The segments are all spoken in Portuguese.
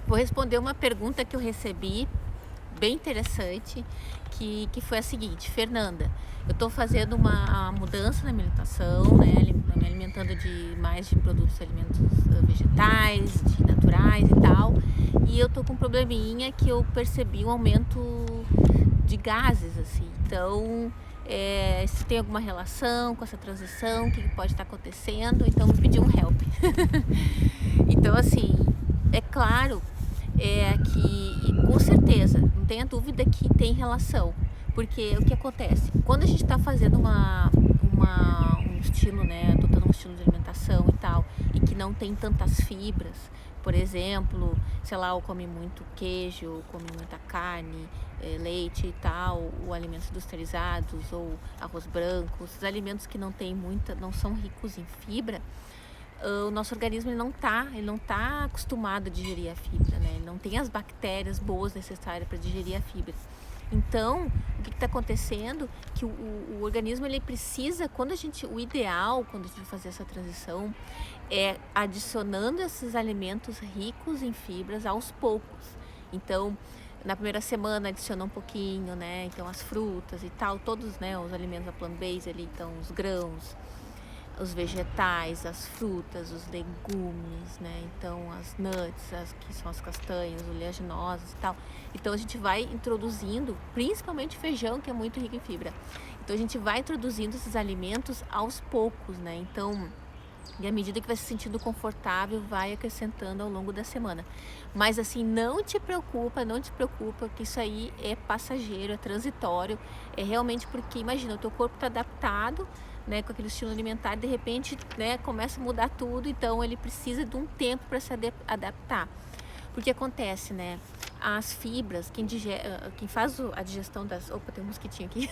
Vou responder uma pergunta que eu recebi, bem interessante, que foi a seguinte: Fernanda, eu estou fazendo uma mudança na minha alimentação, né? Me alimentando de produtos, alimentos vegetais, de naturais e tal. E eu tô com um probleminha que eu percebi um aumento de gases, assim. Então, se tem alguma relação com essa transição, o que pode estar acontecendo? Então, me pediu um help. Então, assim, é claro que, com certeza, não tenha dúvida que tem relação. Porque o que acontece? Quando a gente está fazendo um estilo, né, adotando um estilo de alimentação e tal, e que não tem tantas fibras, por exemplo, sei lá, ou come muito queijo, ou come muita carne, leite e tal, ou alimentos industrializados, ou arroz branco, esses alimentos que não são ricos em fibra, o nosso organismo ele não tá acostumado a digerir a fibra, né? Ele não tem as bactérias boas necessárias para digerir a fibra. Então, o que está acontecendo? Que o organismo ele precisa, o ideal quando a gente vai fazer essa transição é adicionando esses alimentos ricos em fibras aos poucos. Então, na primeira semana adiciona um pouquinho, né? Então, as frutas e tal, todos, né, os alimentos da plant-based ali, então os grãos, os vegetais, as frutas, os legumes, né? Então as nuts, que são as castanhas, oleaginosas e tal. Então a gente vai introduzindo, principalmente feijão, que é muito rico em fibra. Então a gente vai introduzindo esses alimentos aos poucos, né? Então, e à medida que vai se sentindo confortável, vai acrescentando ao longo da semana. Mas assim, não te preocupa, que isso aí é passageiro, é transitório. É realmente porque, imagina, o teu corpo está adaptado, né, com aquele estilo alimentar, de repente, né, começa a mudar tudo, então ele precisa de um tempo para se adaptar. Porque acontece, né? As fibras, quem faz a digestão das... Opa, tem um mosquitinho aqui.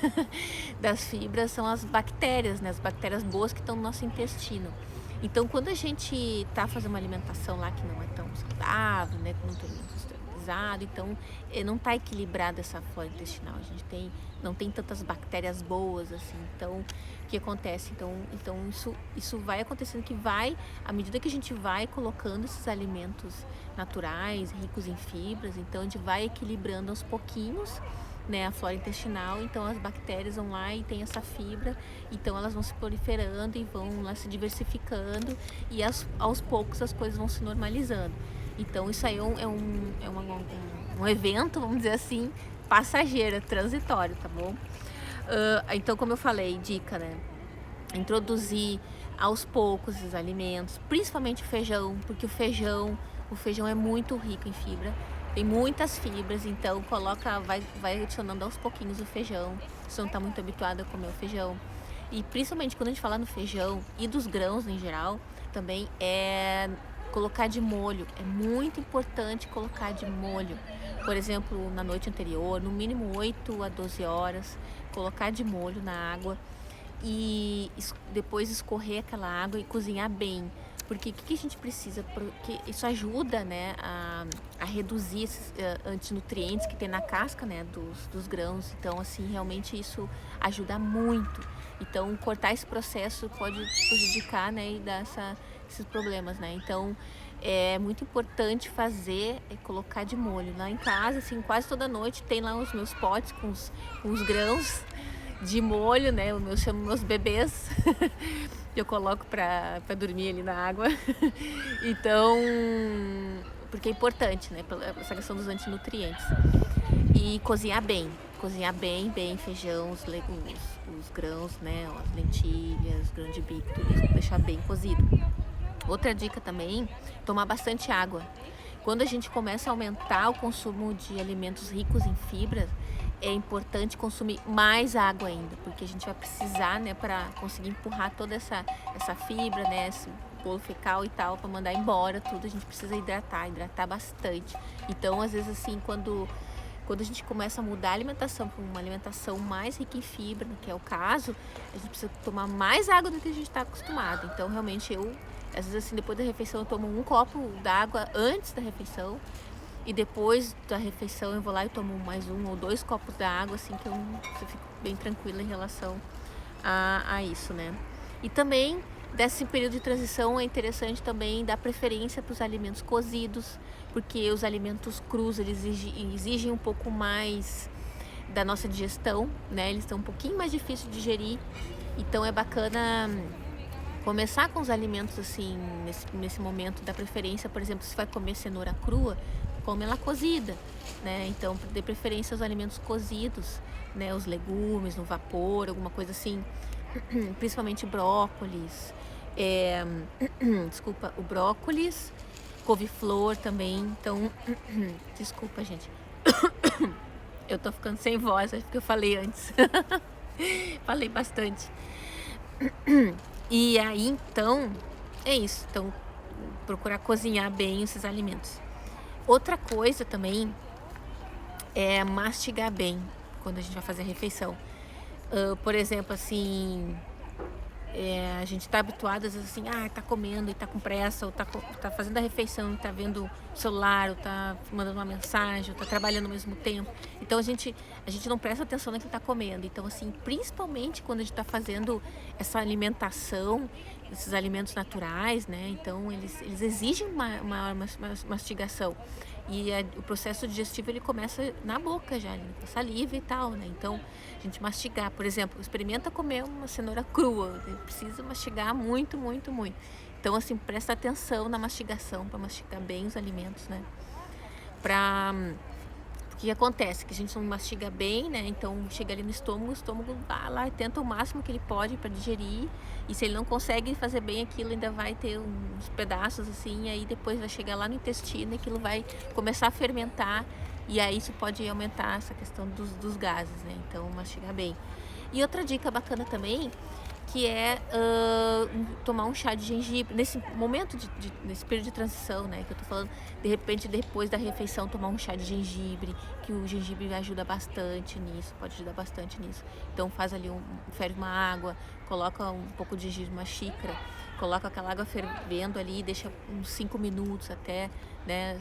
Das fibras são as bactérias, né? As bactérias boas que estão no nosso intestino. Então, quando a gente tá fazendo uma alimentação lá que não é tão saudável, né? Com muito alimento industrializado, então não tá equilibrada essa flora intestinal. A gente não tem tantas bactérias boas, assim. Então, o que acontece? Então isso vai acontecendo à medida que a gente vai colocando esses alimentos naturais, ricos em fibras, então a gente vai equilibrando aos pouquinhos, né, a flora intestinal. Então as bactérias vão lá e tem essa fibra, então elas vão se proliferando e vão lá se diversificando, e aos poucos as coisas vão se normalizando. Então isso aí é um evento, vamos dizer assim, passageiro, transitório, tá bom? Então, como eu falei, dica, né? Introduzir aos poucos esses alimentos, principalmente o feijão, porque o feijão é muito rico em fibra, tem muitas fibras, então vai adicionando aos pouquinhos o feijão, se você não está muito habituado a comer o feijão. E principalmente quando a gente fala no feijão e dos grãos em geral, também é colocar de molho. É muito importante colocar de molho. Por exemplo, na noite anterior, no mínimo 8 a 12 horas, colocar de molho na água e depois escorrer aquela água e cozinhar bem. Porque o que a gente precisa? Porque isso ajuda, né, a reduzir esses antinutrientes que tem na casca, né, dos grãos. Então, assim, realmente isso ajuda muito. Então, cortar esse processo pode te prejudicar, né, e dar esses problemas, né. Então, é muito importante colocar de molho. Lá em casa, assim, quase toda noite tem lá os meus potes com os grãos de molho, né? Eu chamo meus bebês. Eu coloco pra dormir ali na água. Então, porque é importante, né? Essa questão dos antinutrientes. E cozinhar bem feijão, os legumes, os grãos, né? As lentilhas, grão de bico, tudo isso, deixar bem cozido. Outra dica também, tomar bastante água. Quando a gente começa a aumentar o consumo de alimentos ricos em fibras, é importante consumir mais água ainda, porque a gente vai precisar, né, para conseguir empurrar toda essa fibra, né, esse bolo fecal e tal, para mandar embora tudo, a gente precisa hidratar bastante. Então, às vezes, assim, quando a gente começa a mudar a alimentação para uma alimentação mais rica em fibra, que é o caso, a gente precisa tomar mais água do que a gente está acostumado. Então, realmente, às vezes, assim, depois da refeição, eu tomo um copo d'água antes da refeição, e depois da refeição eu vou lá e tomo mais 1 ou 2 copos d'água, assim, que eu fico bem tranquila em relação a isso, né? E também Desse período de transição é interessante também dar preferência para os alimentos cozidos, porque os alimentos crus eles exigem um pouco mais da nossa digestão, né? Eles estão um pouquinho mais difíceis de digerir, então é bacana começar com os alimentos assim, nesse momento da preferência. Por exemplo, se vai comer cenoura crua, come ela cozida, né? Então, dê preferência aos alimentos cozidos, né? Os legumes no vapor, alguma coisa assim, principalmente brócolis, desculpa, o brócolis, couve-flor também. Então, desculpa, gente, eu tô ficando sem voz, acho que eu falei antes, falei bastante. E aí, então, é isso. Então, procurar cozinhar bem esses alimentos. Outra coisa também é mastigar bem quando a gente vai fazer a refeição. Por exemplo, assim, a gente tá habituado às vezes assim, tá comendo e tá com pressa, ou tá fazendo a refeição e tá vendo o celular, ou tá mandando uma mensagem, ou tá trabalhando ao mesmo tempo. Então a gente não presta atenção no que tá comendo. Então, assim, principalmente quando a gente tá fazendo essa alimentação, esses alimentos naturais, né? Então eles exigem uma mastigação. E o processo digestivo ele começa na boca já, com a saliva e tal, né? Então, a gente mastigar, por exemplo, experimenta comer uma cenoura crua, precisa mastigar muito, muito, muito. Então, assim, presta atenção na mastigação, para mastigar bem os alimentos, né? O que acontece? Que a gente não mastiga bem, né? Então chega ali no estômago, o estômago vai lá e tenta o máximo que ele pode para digerir. E se ele não consegue fazer bem aquilo, ainda vai ter uns pedaços assim, e aí depois vai chegar lá no intestino e aquilo vai começar a fermentar. E aí isso pode aumentar essa questão dos gases, né? Então mastigar bem. E outra dica bacana também, que é tomar um chá de gengibre nesse momento nesse período de transição, né, que eu tô falando. De repente, depois da refeição, tomar um chá de gengibre, que o gengibre ajuda bastante nisso, pode ajudar bastante nisso. Então faz ali ferve uma água, coloca um pouco de gengibre, uma xícara, coloca aquela água fervendo ali, deixa uns 5 minutos até, né,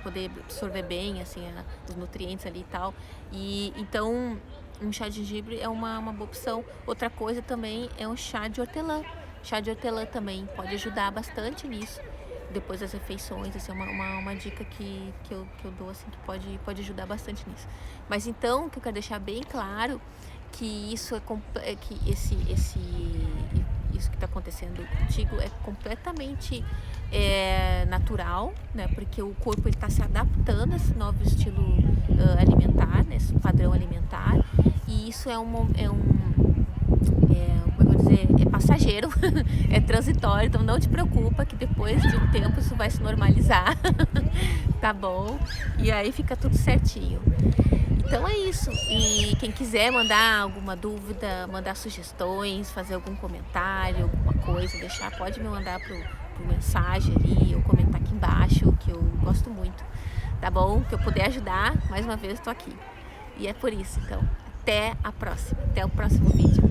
poder absorver bem assim os nutrientes ali e tal. E então um chá de gengibre é uma boa opção. Outra coisa também é um chá de hortelã. Chá de hortelã também pode ajudar bastante nisso. Depois das refeições, assim, é uma dica que eu dou, assim, que pode ajudar bastante nisso. Mas então, o que eu quero deixar bem claro, que isso que isso que está acontecendo contigo é completamente natural, né? Porque o corpo está se adaptando a esse novo estilo alimentar, né? Esse padrão alimentar, e isso como eu vou dizer, é passageiro, é transitório, então não te preocupa que depois de um tempo isso vai se normalizar, tá bom? E aí fica tudo certinho. Então é isso. E quem quiser mandar alguma dúvida, mandar sugestões, fazer algum comentário, alguma coisa, pode me mandar por mensagem ali, ou comentar aqui embaixo, que eu gosto muito, tá bom? Que eu puder ajudar, mais uma vez estou aqui. E é por isso, então, até a próxima, até o próximo vídeo.